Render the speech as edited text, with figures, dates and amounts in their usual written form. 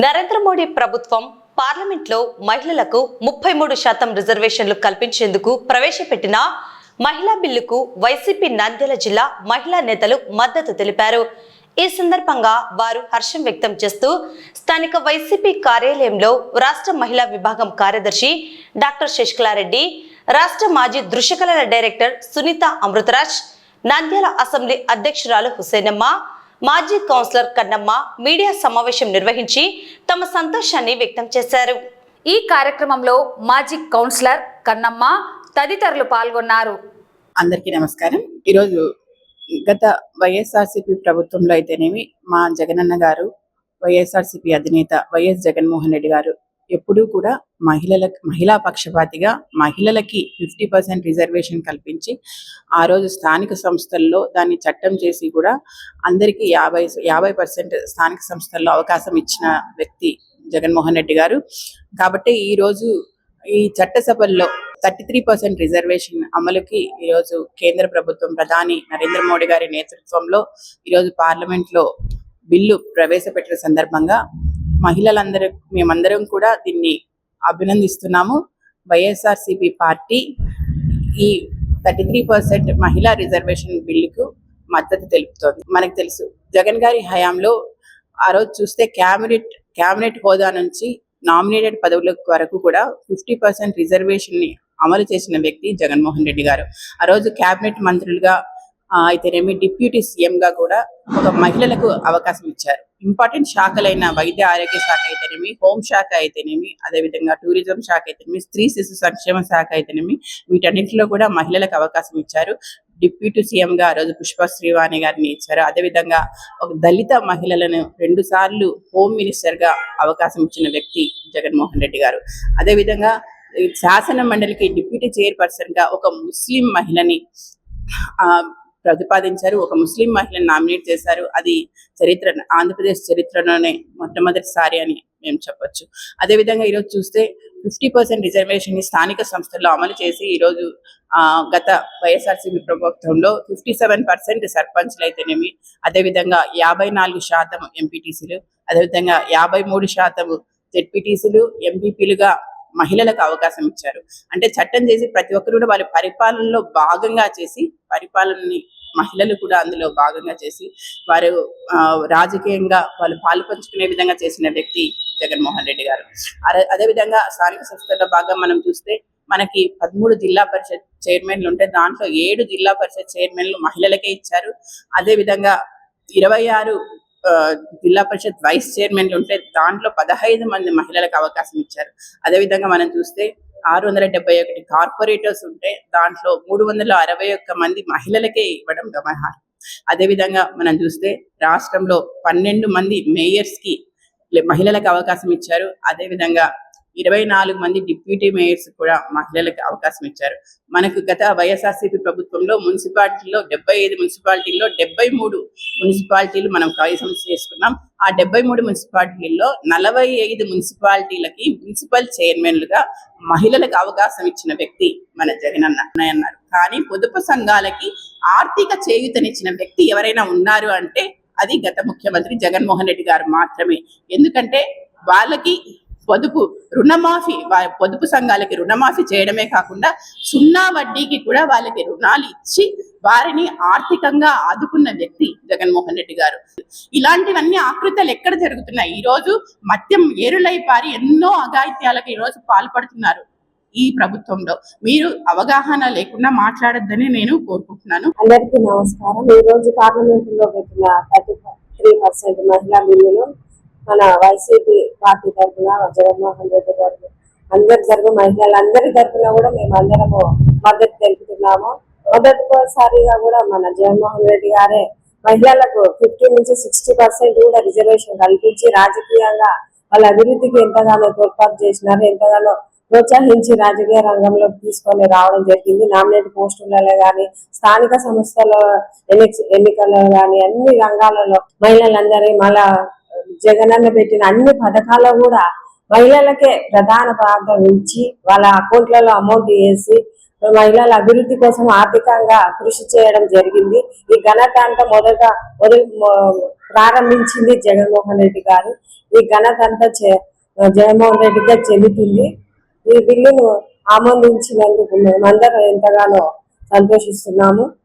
నరేంద్ర మోడీ ప్రభుత్వం పార్లమెంట్లో మహిళలకు 33% రిజర్వేషన్లు కల్పించేందుకు ప్రవేశపెట్టిన మహిళా బిల్లుకు వైసీపీ నంద్యాల జిల్లా మహిళా నేతలు మద్దతు తెలిపారు. ఈ సందర్భంగా వారు హర్షం వ్యక్తం చేస్తూ స్థానిక వైసీపీ కార్యాలయంలో రాష్ట్ర మహిళా విభాగం కార్యదర్శి డాక్టర్ శశికళారెడ్డి, రాష్ట్ర మాజీ దృశ్యకళల డైరెక్టర్ సునీత అమృతరాజ్, నంద్యాల అసెంబ్లీ అధ్యక్షురాలు హుసేనమ్మ, మాజీ కౌన్సిలర్ కన్నమ్మ మీడియా సమావేశం నిర్వహించి తమ సంతోషాన్ని వ్యక్తం చేశారు. ఈ కార్యక్రమంలో మాజీ కౌన్సిలర్ కన్నమ్మ తదితరులు పాల్గొన్నారు. అందరికీ నమస్కారం. ఈరోజు గత వైఎస్ఆర్సీపీ ప్రభుత్వంలో అయితేనేమి మా జగనన్న గారు, వైఎస్ఆర్సీపీ అధినేత వైఎస్ జగన్మోహన్ రెడ్డి గారు ఎప్పుడూ కూడా మహిళా పక్షపాతిగా మహిళలకి 50% రిజర్వేషన్ కల్పించి ఆ రోజు స్థానిక సంస్థల్లో దాన్ని చట్టం చేసి కూడా అందరికీ 50% స్థానిక సంస్థల్లో అవకాశం ఇచ్చిన వ్యక్తి జగన్మోహన్ రెడ్డి గారు. కాబట్టి ఈరోజు ఈ చట్టసభల్లో 33% రిజర్వేషన్ అమలుకి ఈరోజు కేంద్ర ప్రభుత్వం ప్రధాని నరేంద్ర మోడీ గారి నేతృత్వంలో ఈరోజు పార్లమెంట్లో బిల్లు ప్రవేశపెట్టిన సందర్భంగా మేమందరం కూడా దీన్ని అభినందిస్తున్నాము. వైఎస్ఆర్సీపీ పార్టీ ఈ 33% మహిళా రిజర్వేషన్ బిల్లుకు మద్దతు తెలుపుతోంది. మనకు తెలుసు, జగన్ గారి హయాంలో ఆ రోజు చూస్తే క్యాబినెట్ హోదా నుంచి నామినేటెడ్ పదవుల వరకు కూడా 50% రిజర్వేషన్ ని అమలు చేసిన వ్యక్తి జగన్మోహన్ రెడ్డి గారు. ఆ రోజు క్యాబినెట్ మంత్రులుగా అయితేనేమి, డిప్యూటీ సీఎం గా కూడా ఒక మహిళలకు అవకాశం ఇచ్చారు. ఇంపార్టెంట్ శాఖలైన వైద్య ఆరోగ్య శాఖ అయితేనేమి, హోం శాఖ అయితేనేమి, అదేవిధంగా టూరిజం శాఖ అయితేనేమి, స్త్రీ శిశు సంక్షేమ శాఖ అయితేనేమి, వీటన్నింటిలో కూడా మహిళలకు అవకాశం ఇచ్చారు. డిప్యూటీ సీఎం గా ఆ రోజు పుష్ప శ్రీవాణి గారిని ఇచ్చారు. అదేవిధంగా ఒక దళిత మహిళలను 2 సార్లు హోమ్ మినిస్టర్ గా అవకాశం ఇచ్చిన వ్యక్తి జగన్మోహన్ రెడ్డి గారు. అదేవిధంగా శాసన మండలికి డిప్యూటీ చైర్పర్సన్ గా ఒక ముస్లిం మహిళని ప్రతిపాదించారు. ఒక ముస్లిం మహిళను నామినేట్ చేశారు. అది ఆంధ్రప్రదేశ్ చరిత్రలోనే మొట్టమొదటిసారి అని మేము చెప్పొచ్చు. అదేవిధంగా ఈరోజు చూస్తే 50% రిజర్వేషన్ ని స్థానిక సంస్థల్లో అమలు చేసి ఈరోజు గత వైఎస్ఆర్సీపీ ప్రభుత్వంలో 57% సర్పంచ్లు అయితేనేమి, అదేవిధంగా 54% ఎంపీటీసీలు, అదేవిధంగా 53% జెడ్పీటీసీలు, ఎంపీపీలుగా మహిళలకు అవకాశం ఇచ్చారు. అంటే చట్టం చేసి ప్రతి ఒక్కరు కూడా వాళ్ళ పరిపాలనలో భాగంగా చేసి, పరిపాలనని మహిళలు కూడా అందులో భాగంగా చేసి వారు రాజకీయంగా వాళ్ళు పాలు పంచుకునే విధంగా చేసిన వ్యక్తి జగన్మోహన్ రెడ్డి గారు. అదేవిధంగా స్థానిక సంస్థల్లో భాగంగా మనం చూస్తే మనకి 13 జిల్లా పరిషత్ చైర్మన్లు ఉంటే దాంట్లో 7 జిల్లా పరిషత్ చైర్మన్లు మహిళలకే ఇచ్చారు. అదేవిధంగా 26 జిల్లా పరిషత్ వైస్ చైర్మన్లు ఉంటే దాంట్లో 15 మంది మహిళలకు అవకాశం ఇచ్చారు. అదేవిధంగా మనం చూస్తే 671 కార్పొరేటర్స్ ఉంటే దాంట్లో 361 మంది మహిళలకే ఇవ్వడం గమనార్హం. అదేవిధంగా మనం చూస్తే రాష్ట్రంలో 12 మంది మేయర్స్ కి మహిళలకు అవకాశం ఇచ్చారు. అదేవిధంగా 24 మంది డిప్యూటీ మేయర్స్ కూడా మహిళలకు అవకాశం ఇచ్చారు. మనకు గత వైఎస్ఆర్సీపీ ప్రభుత్వంలో మున్సిపాలిటీలో 75 మున్సిపాలిటీల్లో 73 మున్సిపాలిటీలు మనం కైవసం చేసుకున్నాం. ఆ 73 మున్సిపాలిటీల్లో 45 మున్సిపాలిటీలకి మున్సిపల్ చైర్మన్లుగా మహిళలకు అవకాశం ఇచ్చిన వ్యక్తి మన జగనన్న అన్నారు. కానీ పొదుపు సంఘాలకి ఆర్థిక చేయూతనిచ్చిన వ్యక్తి ఎవరైనా ఉన్నారు అంటే అది గత ముఖ్యమంత్రి జగన్మోహన్ రెడ్డి గారు మాత్రమే. ఎందుకంటే వాళ్ళకి పొదుపు సంఘాలకి రుణమాఫీ చేయడమే కాకుండా 0 వడ్డీకి కూడా వాళ్ళకి రుణాలు ఇచ్చి వారిని ఆర్థికంగా ఆదుకున్న వ్యక్తి జగన్మోహన్ రెడ్డి గారు. ఇలాంటివన్నీ ఆకృతాలు ఎక్కడ జరుగుతున్నాయి? ఈ రోజు మద్యం ఏరులై పారి ఎన్నో అఘాయిత్యాలకు ఈ రోజు పాల్పడుతున్నారు. ఈ ప్రభుత్వంలో మీరు అవగాహన లేకుండా మాట్లాడొద్దని నేను కోరుకుంటున్నాను. అందరికీ నమస్కారం. ఈ రోజు పార్లమెంట్ లో పెట్టిన 33% మహిళా బిల్లును మన వైసీపీ పార్టీ తరఫున జగన్మోహన్ రెడ్డి గారు అందరి మహిళలందరి తరఫున కూడా మేము అందరము మద్దతు తెలుపుతున్నాము. మొదటిసారిగా కూడా మన జగన్మోహన్ రెడ్డి గారే మహిళలకు 50 నుంచి 60% కూడా రిజర్వేషన్ కల్పించి రాజకీయంగా వాళ్ళ అభివృద్ధికి ఎంతగానో తోడ్పాటు చేసినారు, ఎంతగానో ప్రోత్సహించి రాజకీయ రంగంలోకి తీసుకొని రావడం జరిగింది. నామినేట్ పోస్టులలో కానీ, స్థానిక సంస్థల ఎన్నికల్లో కానీ, అన్ని రంగాలలో మహిళలందరి మళ్ళా జగనన్న పెట్టిన అన్ని పథకాల్లో కూడా మహిళలకే ప్రధాన ప్రాంతం ఇచ్చి వాళ్ళ అకౌంట్లలో అమౌంట్ వేసి మహిళల అభివృద్ధి కోసం ఆర్థికంగా కృషి చేయడం జరిగింది. ఈ ఘనత అంతా మొదలు ప్రారంభించింది జగన్మోహన్ రెడ్డి గారు. ఈ ఘనత అంతా జగన్మోహన్ రెడ్డి గారు చెందుతుంది. ఈ బిల్లును ఆమోదించినందుకు మేమందరం ఎంతగానో సంతోషిస్తున్నాము.